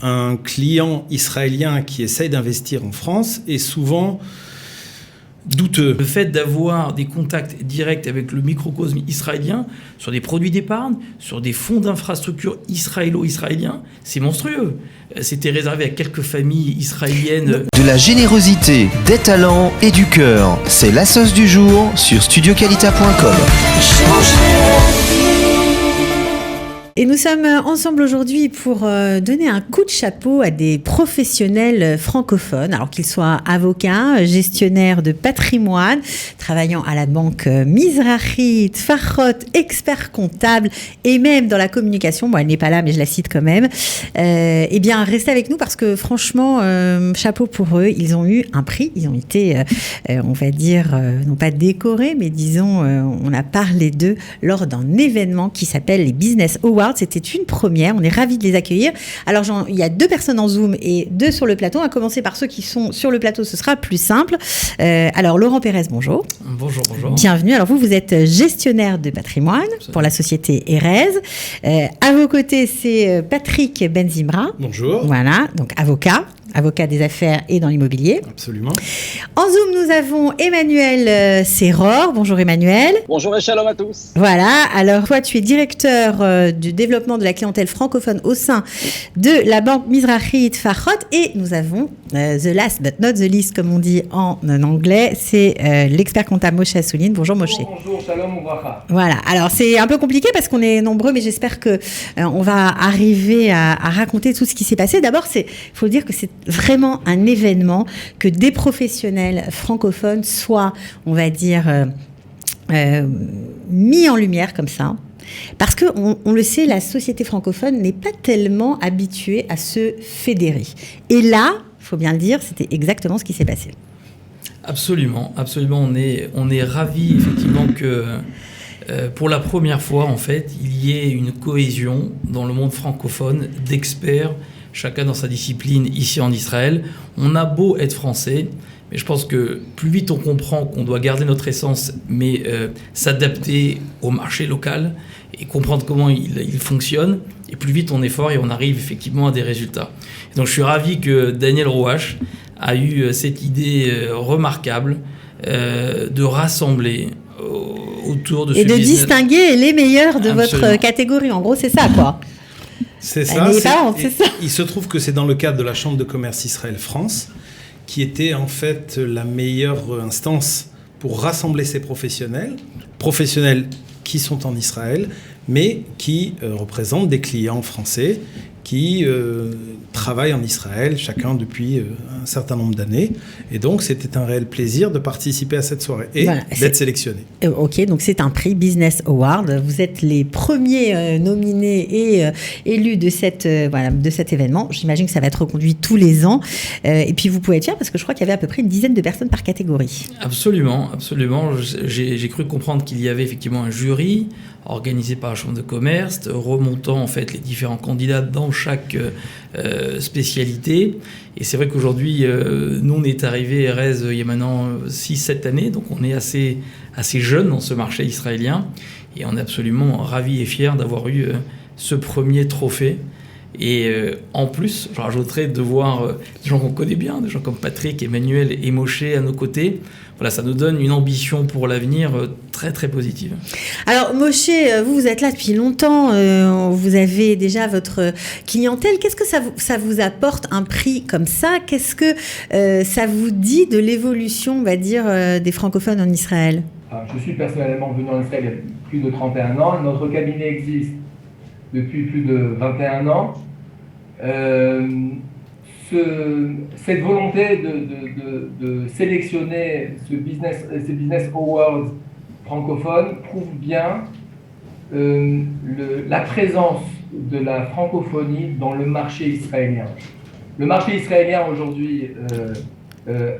un client israélien qui essaye d'investir en France est souvent douteux. Le fait d'avoir des contacts directs avec le microcosme israélien sur des produits d'épargne, sur des fonds d'infrastructure israélo-israéliens, c'est monstrueux. C'était réservé à quelques familles israéliennes. De la générosité, des talents et du cœur, c'est la sauce du jour sur studioqualita.com. Et nous sommes ensemble aujourd'hui pour donner un coup de chapeau à des professionnels francophones, alors qu'ils soient avocats, gestionnaires de patrimoine, travaillant à la banque Mizrahi, Tfachot, experts comptables et même dans la communication. Bon, elle n'est pas là, mais je la cite quand même. Eh bien, restez avec nous parce que franchement, chapeau pour eux. Ils ont eu un prix. Ils ont été, on va dire, non pas décorés, mais disons, on a parlé d'eux lors d'un événement qui s'appelle les Business Awards. C'était une première, on est ravis de les accueillir. Alors il y a 2 personnes en Zoom et 2 sur le plateau. On va commencer par ceux qui sont sur le plateau, ce sera plus simple. Alors Laurent Pérez, bonjour. Bonjour. Bienvenue. Alors vous êtes gestionnaire de patrimoine pour la société Erez. À vos côtés, c'est Patrick Benzimra. Bonjour. Voilà, donc avocat des affaires et dans l'immobilier. Absolument. En Zoom, nous avons Emmanuel Serror. Bonjour Emmanuel. Bonjour et shalom à tous. Voilà, alors toi tu es directeur du développement de la clientèle francophone au sein de la banque Mizrahi Tfachot et nous avons the last but not the least comme on dit en anglais, c'est l'expert comptable Moshe Assouline. Bonjour Moshe. Bonjour, shalom ouvracha. Voilà, alors c'est un peu compliqué parce qu'on est nombreux mais j'espère que on va arriver à raconter tout ce qui s'est passé. D'abord, il faut dire que c'est vraiment un événement que des professionnels francophones soient, on va dire, mis en lumière comme ça. Parce qu'on le sait, la société francophone n'est pas tellement habituée à se fédérer. Et là, il faut bien le dire, c'était exactement ce qui s'est passé. Absolument. On est ravis effectivement que pour la première fois, en fait, il y ait une cohésion dans le monde francophone d'experts, chacun dans sa discipline ici en Israël. On a beau être français, mais je pense que plus vite on comprend qu'on doit garder notre essence, mais s'adapter au marché local et comprendre comment il fonctionne, et plus vite on est fort et on arrive effectivement à des résultats. Et donc je suis ravi que Daniel Rouache a eu cette idée remarquable de rassembler autour de ce business. Et de distinguer les meilleurs de Absolument. votre catégorie. En gros, c'est ça, quoi. C'est ça. C'est ça. Il se trouve que c'est dans le cadre de la Chambre de commerce Israël-France qui était en fait la meilleure instance pour rassembler ces professionnels qui sont en Israël, mais qui représentent des clients français qui travaillent en Israël, chacun depuis un certain nombre d'années. Et donc, c'était un réel plaisir de participer à cette soirée et d'être sélectionné. Ok, donc c'est un prix Business Award. Vous êtes les premiers nominés et élus de cet événement. J'imagine que ça va être reconduit tous les ans. Et puis, vous pouvez être fiers parce que je crois qu'il y avait à peu près une dizaine de personnes par catégorie. Absolument. J'ai cru comprendre qu'il y avait effectivement un jury organisé par la Chambre de commerce, remontant en fait les différents candidats dans chaque spécialité. Et c'est vrai qu'aujourd'hui, nous, on est arrivé Erez il y a maintenant 6-7 années, donc on est assez jeune dans ce marché israélien. Et on est absolument ravis et fiers d'avoir eu ce premier trophée. Et en plus, je rajouterais de voir des gens qu'on connaît bien, des gens comme Patrick, Emmanuel et Moshe à nos côtés. Voilà, ça nous donne une ambition pour l'avenir très très positive. Alors Moshe, vous êtes là depuis longtemps, vous avez déjà votre clientèle. Qu'est-ce que ça vous apporte un prix comme ça ? Qu'est-ce que ça vous dit de l'évolution, on va dire, des francophones en Israël ? Alors, je suis personnellement venu en Israël il y a plus de 31 ans. Notre cabinet existe depuis plus de 21 ans. Cette volonté de sélectionner ces business awards francophones prouve bien la présence de la francophonie dans le marché israélien. Le marché israélien aujourd'hui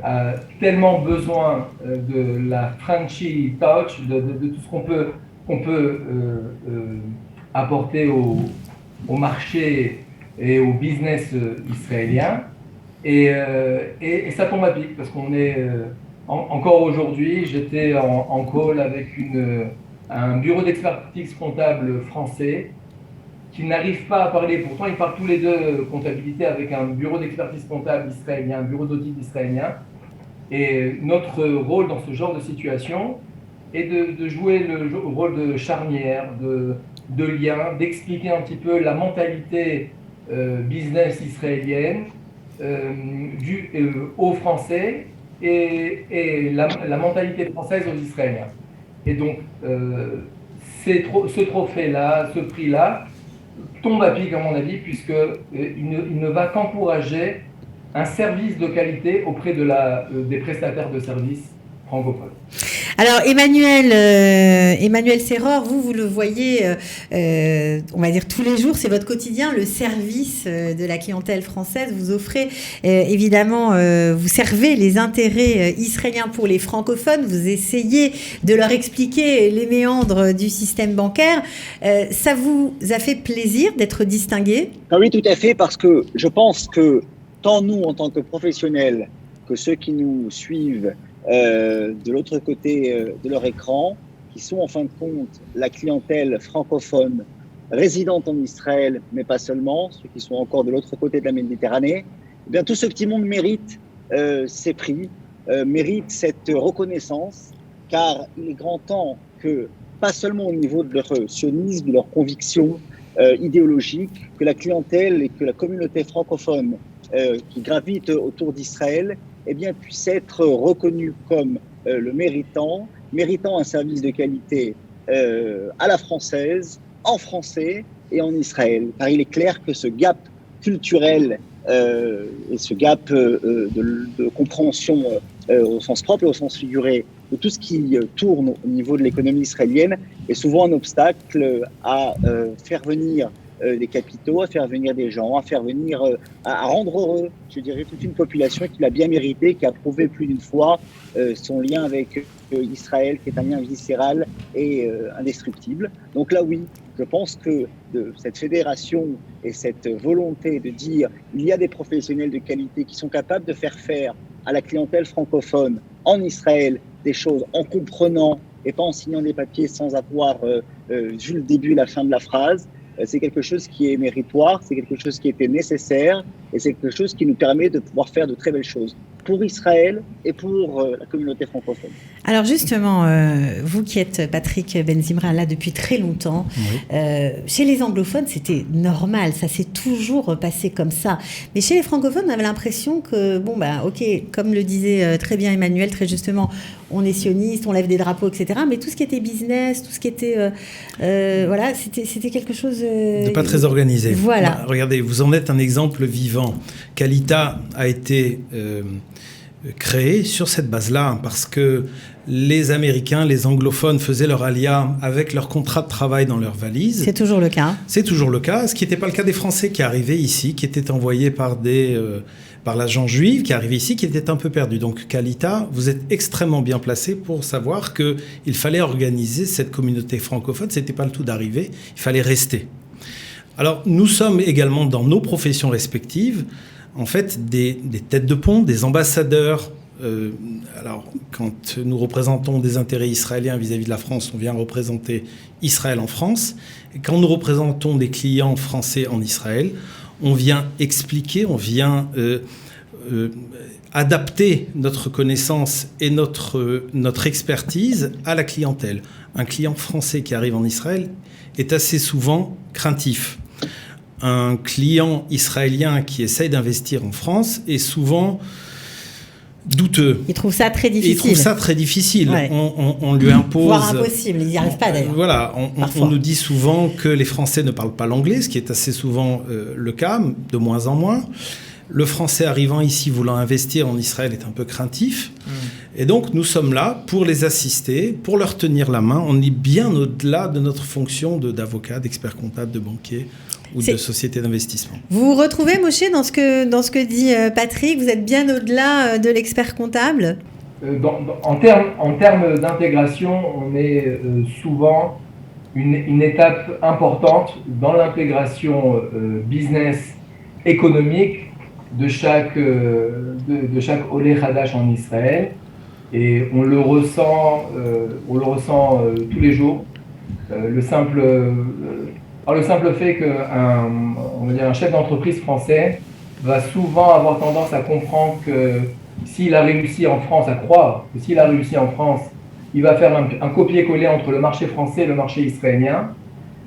a tellement besoin de la Frenchy touch, de tout ce qu'on peut apporter au marché et au business israélien, et ça tombe à pic parce qu'on est encore aujourd'hui, j'étais en call avec un bureau d'expertise comptable français qui n'arrivent pas à parler. Pourtant, ils parlent tous les deux comptabilité avec un bureau d'expertise comptable israélien, un bureau d'audit israélien. Et notre rôle dans ce genre de situation est de jouer le rôle de charnière, de lien, d'expliquer un petit peu la mentalité business israélienne aux Français et la mentalité française aux Israéliens. Et donc, ce trophée-là, ce prix-là, tombe à pic à mon avis, puisqu'il ne va qu'encourager un service de qualité auprès des prestataires de services francophones. Alors Emmanuel Serror, vous le voyez, on va dire tous les jours, c'est votre quotidien, le service de la clientèle française. Vous offrez évidemment, vous servez les intérêts israéliens pour les francophones, vous essayez de leur expliquer les méandres du système bancaire. Ça vous a fait plaisir d'être distingué ? Oui, tout à fait, parce que je pense que tant nous, en tant que professionnels, que ceux qui nous suivent de l'autre côté de leur écran, qui sont en fin de compte la clientèle francophone résidente en Israël, mais pas seulement, ceux qui sont encore de l'autre côté de la Méditerranée, eh bien, tout ce petit monde mérite ces prix, mérite cette reconnaissance, car il est grand temps que, pas seulement au niveau de leur sionisme, de leurs convictions idéologiques, que la clientèle et que la communauté francophone qui gravite autour d'Israël eh bien, puisse être reconnue comme le méritant un service de qualité à la française, en français et en Israël. Car il est clair que ce gap culturel et ce gap de compréhension au sens propre et au sens figuré de tout ce qui tourne au niveau de l'économie israélienne est souvent un obstacle à faire venir des capitaux, à faire venir des gens, à faire venir, à rendre heureux, je dirais, toute une population qui l'a bien mérité, qui a prouvé plus d'une fois son lien avec Israël, qui est un lien viscéral et indestructible. Donc là, oui, je pense que cette fédération et cette volonté de dire il y a des professionnels de qualité qui sont capables de faire à la clientèle francophone en Israël des choses en comprenant et pas en signant des papiers sans avoir vu le début et la fin de la phrase, c'est quelque chose qui est méritoire, c'est quelque chose qui était nécessaire et c'est quelque chose qui nous permet de pouvoir faire de très belles choses pour Israël et pour la communauté francophone. Alors justement, vous qui êtes Patrick Benzimra là depuis très longtemps, oui. Chez les anglophones c'était normal, ça s'est toujours passé comme ça. Mais chez les francophones on avait l'impression que, ok, comme le disait très bien Emmanuel, très justement, on est sioniste, on lève des drapeaux, etc. Mais tout ce qui était business, tout ce qui était... voilà, c'était quelque chose... de pas très organisé. Voilà. Regardez, vous en êtes un exemple vivant. Qualita a été créé sur cette base-là, parce que les Américains, les anglophones faisaient leur alia avec leur contrat de travail dans leur valise. C'est toujours le cas. C'est toujours le cas, ce qui n'était pas le cas des Français qui arrivaient ici, qui étaient envoyés par l'agent juif, qui arrivait ici, qui était un peu perdu. Donc Qualita, vous êtes extrêmement bien placé pour savoir qu'il fallait organiser cette communauté francophone. Ce n'était pas le tout d'arriver, il fallait rester. Alors nous sommes également dans nos professions respectives, en fait, des têtes de pont, des ambassadeurs. Alors, quand nous représentons des intérêts israéliens vis-à-vis de la France, on vient représenter Israël en France. Et quand nous représentons des clients français en Israël, on vient expliquer, on vient adapter notre connaissance et notre expertise à la clientèle. Un client français qui arrive en Israël est assez souvent craintif. Un client israélien qui essaye d'investir en France est souvent douteux. Il trouve ça très difficile. Ouais. On lui impose... Voire impossible, il n'y arrive pas d'ailleurs. Voilà, on nous dit souvent que les Français ne parlent pas l'anglais, ce qui est assez souvent le cas, de moins en moins. Le Français arrivant ici, voulant investir en Israël, est un peu craintif. Et donc, nous sommes là pour les assister, pour leur tenir la main. On est bien au-delà de notre fonction d'avocat, d'expert comptable, de banquier ou de société d'investissement. Vous vous retrouvez, Moshe, dans ce que dit Patrick? Vous êtes bien au-delà de l'expert comptable? En termes d'intégration, on est souvent une étape importante dans l'intégration business économique de chaque Olé Hadash en Israël, et on le ressent tous les jours. par le simple fait qu'un chef d'entreprise français va souvent avoir tendance à comprendre que s'il a réussi en France, à croire que s'il a réussi en France, il va faire un copier-coller entre le marché français et le marché israélien.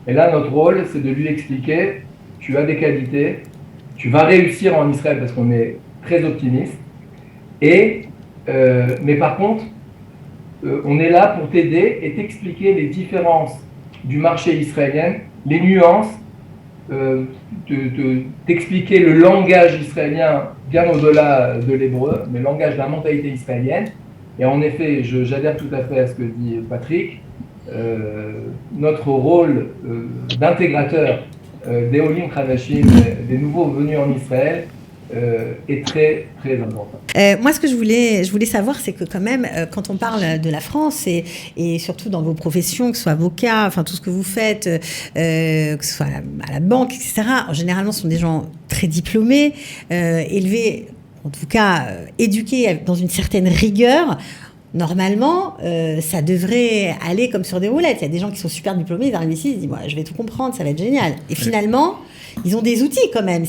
Et là, notre rôle, c'est de lui expliquer, tu as des qualités, tu vas réussir en Israël parce qu'on est très optimiste. Mais par contre, on est là pour t'aider et t'expliquer les différences du marché israélien, les nuances, t'expliquer le langage israélien bien au-delà de l'hébreu, mais le langage de la mentalité israélienne. Et en effet, j'adhère tout à fait à ce que dit Patrick. Notre rôle d'intégrateur des Olim Khadashim, des nouveaux venus en Israël, est très, très important. Moi, ce que je voulais savoir, c'est que quand même, quand on parle de la France, et surtout dans vos professions, que ce soit avocat, enfin tout ce que vous faites, que ce soit à la banque, etc., généralement, ce sont des gens très diplômés, élevés, en tout cas éduqués dans une certaine rigueur. Normalement, ça devrait aller comme sur des roulettes. Il y a des gens qui sont super diplômés, ils arrivent ici, ils se disent « je vais tout comprendre, ça va être génial ». Et finalement, ils ont des outils quand même,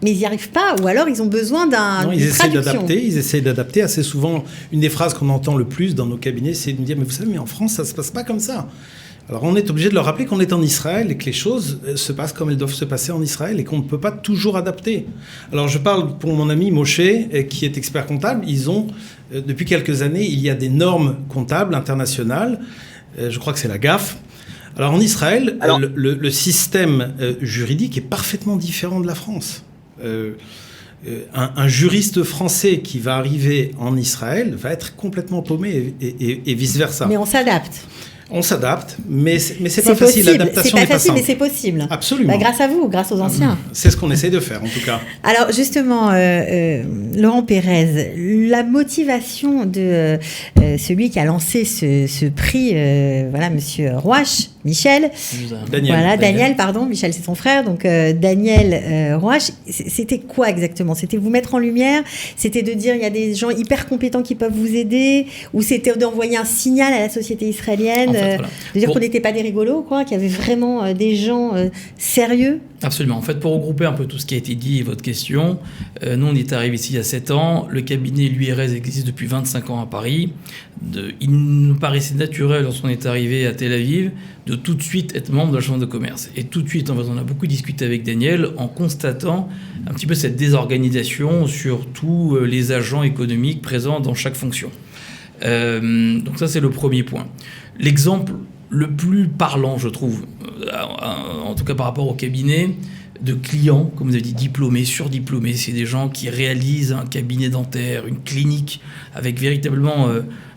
mais ils n'y arrivent pas, ou alors ils ont besoin d'une traduction. Ils essayent d'adapter. Assez souvent, une des phrases qu'on entend le plus dans nos cabinets, c'est de me dire « mais vous savez, mais en France, ça ne se passe pas comme ça ». Alors on est obligé de leur rappeler qu'on est en Israël et que les choses se passent comme elles doivent se passer en Israël et qu'on ne peut pas toujours adapter. Alors je parle pour mon ami Moshe, qui est expert comptable. Ils ont, depuis quelques années, il y a des normes comptables internationales. Je crois que c'est la GAF. Alors en Israël, le système juridique est parfaitement différent de la France. Un juriste français qui va arriver en Israël va être complètement paumé et vice-versa. Mais on s'adapte. On s'adapte, mais c'est pas facile. L'adaptation n'est pas simple. Mais c'est possible. Absolument. Grâce à vous, grâce aux anciens. C'est ce qu'on essaie de faire, en tout cas. Alors, justement, Laurent Pérez, la motivation de celui qui a lancé ce prix, Monsieur Rouache, Michel. Daniel, pardon. Michel, c'est son frère. Donc, Daniel Rouache, c'était quoi exactement? C'était vous mettre en lumière? C'était de dire il y a des gens hyper compétents qui peuvent vous aider? Ou c'était d'envoyer un signal à la société israélienne? De dire qu'on n'était pas des rigolos, qu'il y avait vraiment des gens sérieux? Absolument. En fait, pour regrouper un peu tout ce qui a été dit et votre question, nous, on est arrivé ici il y a 7 ans. Le cabinet l'URS existe depuis 25 ans à Paris. Il nous paraissait naturel, lorsqu'on est arrivé à Tel Aviv, de tout de suite être membre de la Chambre de commerce. Et tout de suite, en fait, on a beaucoup discuté avec Daniel en constatant un petit peu cette désorganisation sur tous les agents économiques présents dans chaque fonction. Donc ça, c'est le premier point. L'exemple le plus parlant, je trouve, en tout cas par rapport au cabinet, de clients, comme vous avez dit, diplômés, surdiplômés, c'est des gens qui réalisent un cabinet dentaire, une clinique, avec véritablement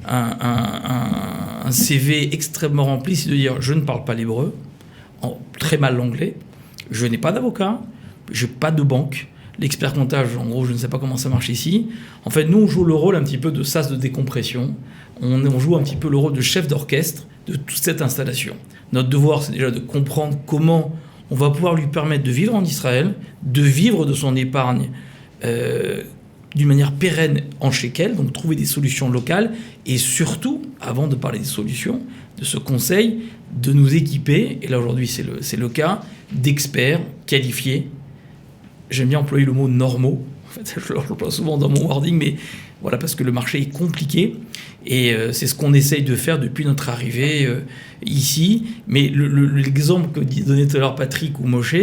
un CV extrêmement rempli, c'est de dire, je ne parle pas l'hébreu, très mal l'anglais, je n'ai pas d'avocat, je n'ai pas de banque, l'expert comptable, en gros, je ne sais pas comment ça marche ici. En fait, nous, on joue le rôle un petit peu de sas de décompression. On joue un petit peu le rôle de chef d'orchestre de toute cette installation. Notre devoir, c'est déjà de comprendre comment on va pouvoir lui permettre de vivre en Israël, de vivre de son épargne d'une manière pérenne en shekel, donc trouver des solutions locales, et surtout, avant de parler des solutions, de ce conseil, de nous équiper, et là aujourd'hui c'est le cas, d'experts qualifiés. J'aime bien employer le mot normaux. En fait, je l'emploie souvent dans mon wording, mais voilà, parce que le marché est compliqué. Et c'est ce qu'on essaye de faire depuis notre arrivée ici. Mais l'exemple que donnait tout à l'heure Patrick ou Moshe,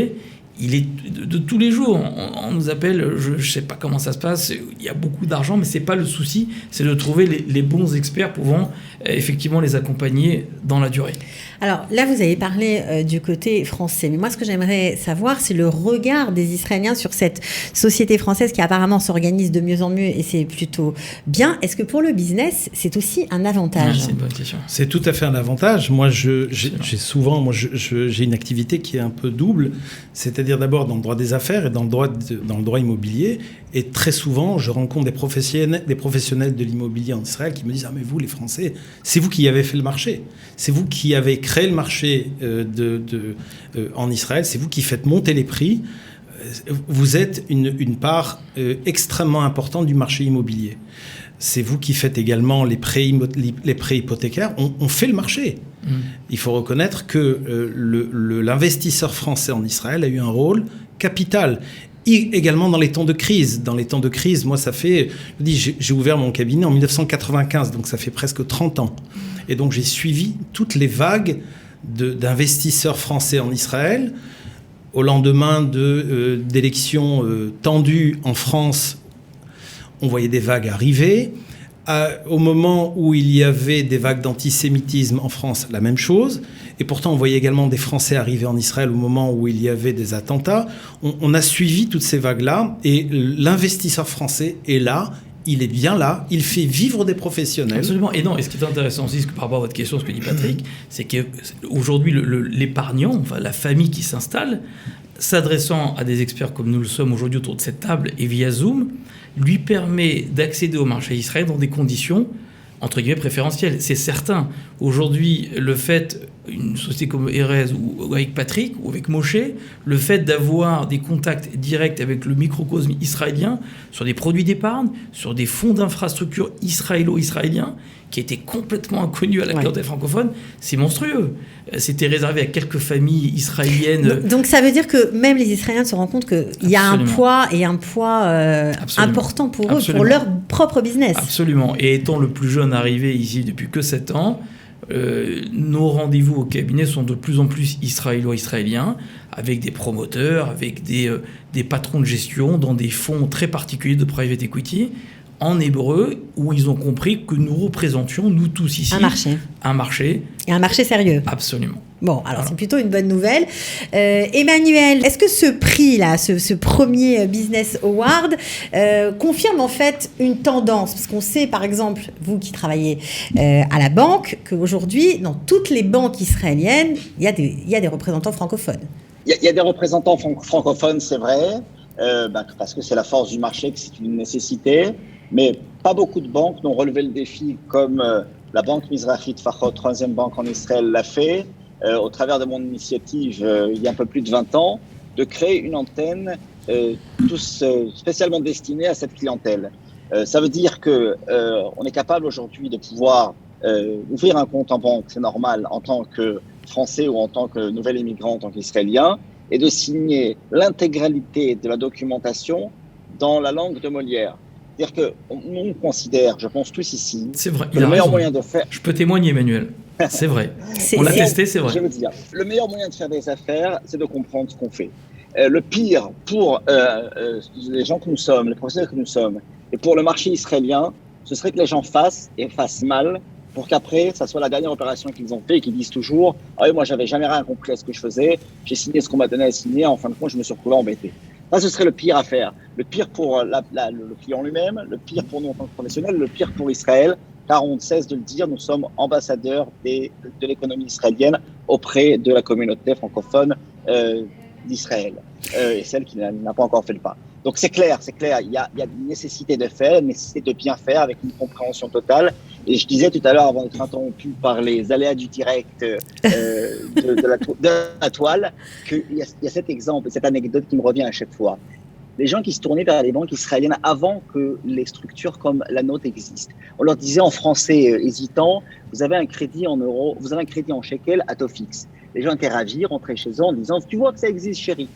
il est de tous les jours. On nous appelle, je ne sais pas comment ça se passe, il y a beaucoup d'argent, mais ce n'est pas le souci, c'est de trouver les bons experts pouvant effectivement les accompagner dans la durée. Alors là, vous avez parlé du côté français, mais moi, ce que j'aimerais savoir, c'est le regard des Israéliens sur cette société française qui apparemment s'organise de mieux en mieux, et c'est plutôt bien. Est-ce que pour le business, c'est aussi un avantage? C'est une bonne question. C'est tout à fait un avantage. Moi, j'ai une activité qui est un peu double, c'est-à-dire d'abord dans le droit des affaires et dans le droit immobilier. Et très souvent, je rencontre des professionnels de l'immobilier en Israël qui me disent « Ah, mais vous, les Français, c'est vous qui avez fait le marché. C'est vous qui avez créé le marché en Israël. C'est vous qui faites monter les prix. vous êtes une part extrêmement importante du marché immobilier. C'est vous qui faites également les prêts hypothécaires. On fait le marché. Il faut reconnaître que l'investisseur français en Israël a eu un rôle capital. Également dans les temps de crise. Dans les temps de crise, moi, j'ai ouvert mon cabinet en 1995, donc ça fait presque 30 ans. Et donc, j'ai suivi toutes les vagues d'investisseurs français en Israël. Au lendemain d'élections tendues en France, on voyait des vagues arriver. Au moment où il y avait des vagues d'antisémitisme en France, la même chose. Et pourtant, on voyait également des Français arriver en Israël au moment où il y avait des attentats. On a suivi toutes ces vagues-là. Et l'investisseur français est là. Il est bien là. Il fait vivre des professionnels. Absolument. Et ce qui est intéressant aussi, par rapport à votre question, ce que dit Patrick, c'est qu'aujourd'hui, l'épargnant, enfin, la famille qui s'installe, s'adressant à des experts comme nous le sommes aujourd'hui autour de cette table et via Zoom, lui permet d'accéder au marché israélien dans des conditions, entre guillemets, préférentielles. C'est certain. Aujourd'hui, le fait, une société comme Erez ou avec Patrick ou avec Moshe, le fait d'avoir des contacts directs avec le microcosme israélien sur des produits d'épargne, sur des fonds d'infrastructure israélo-israéliens, qui étaient complètement inconnus à la clientèle francophone, c'est monstrueux. C'était réservé à quelques familles israéliennes. Donc ça veut dire que même les Israéliens se rendent compte qu'il y a un poids important pour eux, pour leur propre business. Absolument. Et étant le plus jeune arrivé ici depuis que 7 ans, nos rendez-vous au cabinet sont de plus en plus israélo-israéliens, avec des promoteurs, avec des patrons de gestion dans des fonds très particuliers de private equity, en hébreu, où ils ont compris que nous représentions, nous tous ici, un marché. Et un marché sérieux. Absolument. Bon, alors c'est plutôt une bonne nouvelle. Emmanuel, est-ce que ce prix-là, ce premier Business Award, confirme en fait une tendance? Parce qu'on sait, par exemple, vous qui travaillez à la banque, qu'aujourd'hui, dans toutes les banques israéliennes, il y a des représentants francophones. Il y a des représentants francophones, c'est vrai, parce que c'est la force du marché, que c'est une nécessité. Mais pas beaucoup de banques n'ont relevé le défi comme la Banque Mizrahi Tfachot, troisième banque en Israël, l'a fait, au travers de mon initiative il y a un peu plus de 20 ans, de créer une antenne spécialement destinée à cette clientèle. Ça veut dire qu'on est capable aujourd'hui de pouvoir ouvrir un compte en banque, c'est normal, en tant que Français ou en tant que nouvel immigrant, en tant qu'Israélien, et de signer l'intégralité de la documentation dans la langue de Molière. C'est-à-dire qu'on considère, je pense tous ici, c'est vrai, que le meilleur moyen de faire... Je peux témoigner, Emmanuel. C'est vrai. On l'a testé, c'est vrai. Je veux dire, le meilleur moyen de faire des affaires, c'est de comprendre ce qu'on fait. Le pire pour les gens que nous sommes, les professionnels que nous sommes, et pour le marché israélien, ce serait que les gens fassent mal, pour qu'après, ça soit la dernière opération qu'ils ont fait et qu'ils disent toujours « Ah oui, moi, j'avais jamais rien compris à ce que je faisais, j'ai signé ce qu'on m'a donné à signer, en fin de compte, je me suis retrouvé embêté. » Ça, ce serait le pire à faire. Le pire pour le client lui-même, le pire pour nous en tant que professionnels, le pire pour Israël, car on ne cesse de le dire, nous sommes ambassadeurs de l'économie israélienne auprès de la communauté francophone d'Israël, et celle qui n'a pas encore fait le pas. Donc c'est clair, il y a une nécessité de faire, une nécessité de bien faire avec une compréhension totale. Et je disais tout à l'heure, avant d'être interrompu par les aléas du direct de la toile, qu'il y a cet exemple, cette anecdote qui me revient à chaque fois. Les gens qui se tournaient vers les banques israéliennes avant que les structures comme la nôtre existent. On leur disait en français hésitant, vous avez un crédit en euros, vous avez un crédit en shekel à taux fixe. Les gens étaient ravis, rentraient chez eux en disant, tu vois que ça existe, chérie.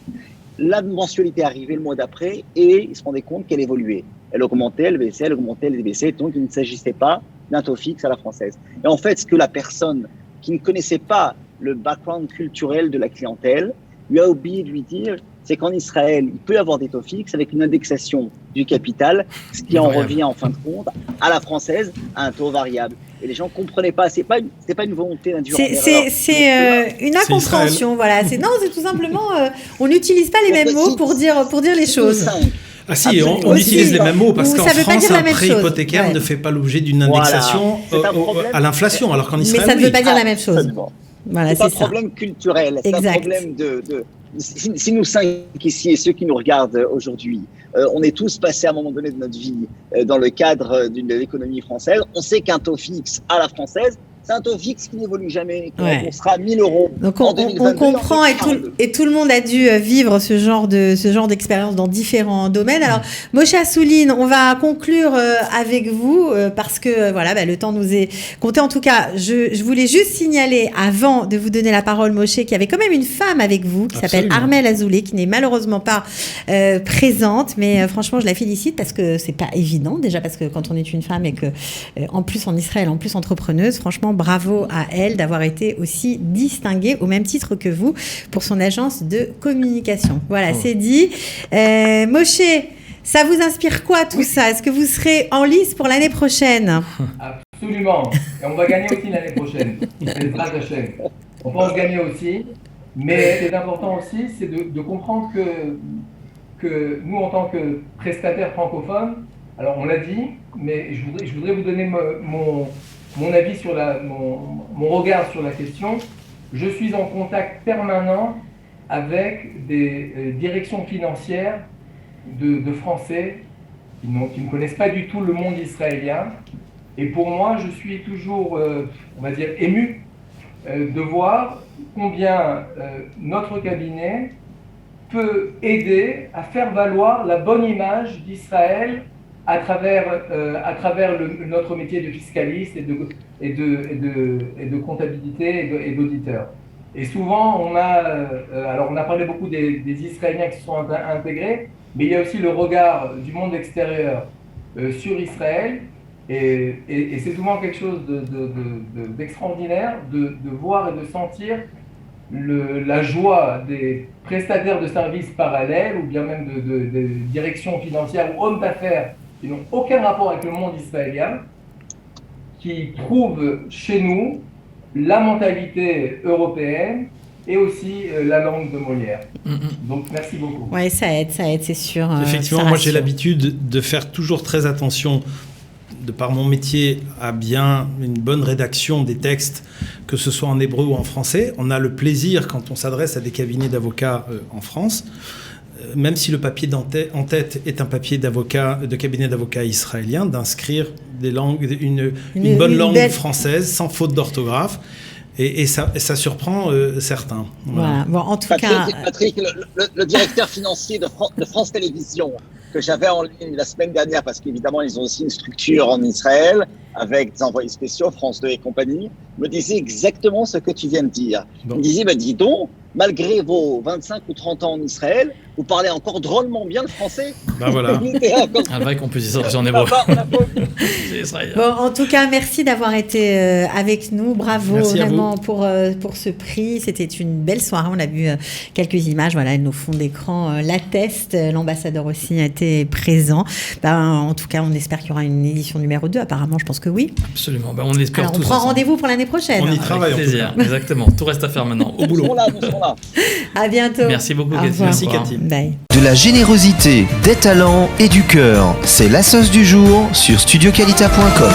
La mensualité arrivait le mois d'après et ils se rendaient compte qu'elle évoluait. Elle augmentait, elle baissait, elle baissait. Donc, il ne s'agissait pas d'un taux fixe à la française. Et en fait, ce que la personne qui ne connaissait pas le background culturel de la clientèle lui a oublié de lui dire, c'est qu'en Israël, il peut y avoir des taux fixes avec une indexation du capital, ce qui en revient en fin de compte à la française à un taux variable. Et les gens ne comprenaient pas. C'est pas une volonté d'induire en erreur. C'est une incompréhension. Voilà. C'est tout simplement, on n'utilise pas les mêmes mots pour dire les choses. Ah si, on utilise les mêmes mots parce qu'en France, un prêt hypothécaire ne fait pas l'objet d'une indexation à l'inflation, alors qu'en Israël, mais ça ne veut pas dire la même chose. Voilà, c'est pas un problème culturel, c'est un problème de... Si nous 5 ici et ceux qui nous regardent aujourd'hui, on est tous passés à un moment donné de notre vie dans le cadre de l'économie française, on sait qu'un taux fixe à la française C'est un taux fixe qui n'évolue jamais. Ouais. On sera à 1 000 euros. Donc en on 2022, comprend en et 2042. tout le monde a dû vivre ce genre d'expérience dans différents domaines. Alors Moshe Assouline, on va conclure avec vous parce que voilà, le temps nous est compté. En tout cas, je voulais juste signaler avant de vous donner la parole, Moshe, qu'il y avait quand même une femme avec vous qui s'appelle Armelle Azoulay, qui n'est malheureusement pas présente, mais franchement je la félicite parce que c'est pas évident, déjà parce que quand on est une femme et que en plus en Israël, en plus entrepreneuse, franchement bravo à elle d'avoir été aussi distinguée au même titre que vous pour son agence de communication. Voilà, c'est dit. Moshe, ça vous inspire quoi tout ça? Est-ce que vous serez en lice pour l'année prochaine? Absolument. Et on va gagner aussi l'année prochaine. C'est le bras de chaîne. On pense gagner aussi. Mais ce qui est important aussi, c'est de comprendre que nous, en tant que prestataires francophones, alors on l'a dit, mais je voudrais vous donner mon avis sur mon regard sur la question. Je suis en contact permanent avec des directions financières de Français qui ne connaissent pas du tout le monde israélien. Et pour moi, je suis toujours, on va dire, ému de voir combien notre cabinet peut aider à faire valoir la bonne image d'Israël à travers notre métier de fiscaliste et de comptabilité et d'auditeur. Et souvent, on a parlé beaucoup des Israéliens qui se sont intégrés, mais il y a aussi le regard du monde extérieur sur Israël. Et c'est souvent quelque chose d'extraordinaire de voir et de sentir la joie des prestataires de services parallèles ou bien même de directions financières ou hommes d'affaires qui n'ont aucun rapport avec le monde israélien, qui trouvent chez nous la mentalité européenne et aussi la langue de Molière. Donc merci beaucoup. Oui, ça aide, c'est sûr. Effectivement, moi j'ai l'habitude de faire toujours très attention, de par mon métier, à bien une bonne rédaction des textes, que ce soit en hébreu ou en français. On a le plaisir, quand on s'adresse à des cabinets d'avocats en France, même si le papier en tête est un papier de cabinet d'avocats israélien, d'inscrire une bonne langue française, sans faute d'orthographe. Et ça surprend certains. Voilà. Bon, en tout Patrick, le directeur financier de France Télévisions, que j'avais en ligne la semaine dernière, parce qu'évidemment, ils ont aussi une structure en Israël, avec des envoyés spéciaux, France 2 et compagnie, me disait exactement ce que tu viens de dire. Bon. Il disait, dis donc, malgré vos 25 ou 30 ans en Israël, vous parlez encore drôlement bien le français. Voilà. Vrai qu'on puisse dire j'en ai beau. Bon, en tout cas, merci d'avoir été avec nous. Bravo merci vraiment pour ce prix. C'était une belle soirée. On a vu quelques images. Voilà, nos fonds d'écran l'attestent. L'ambassadeur aussi a été présent. En tout cas, on espère qu'il y aura une édition numéro 2. Apparemment, je pense que oui. Absolument. On espère. Alors, on prend rendez-vous pour l'année prochaine. On y travaille. Avec plaisir. Exactement. Tout reste à faire maintenant. Au boulot. Nous serons là. À bientôt. Merci beaucoup, Cathy. Merci, Cathy. Bye. De la générosité, des talents et du cœur, c'est la sauce du jour sur studioqualita.com.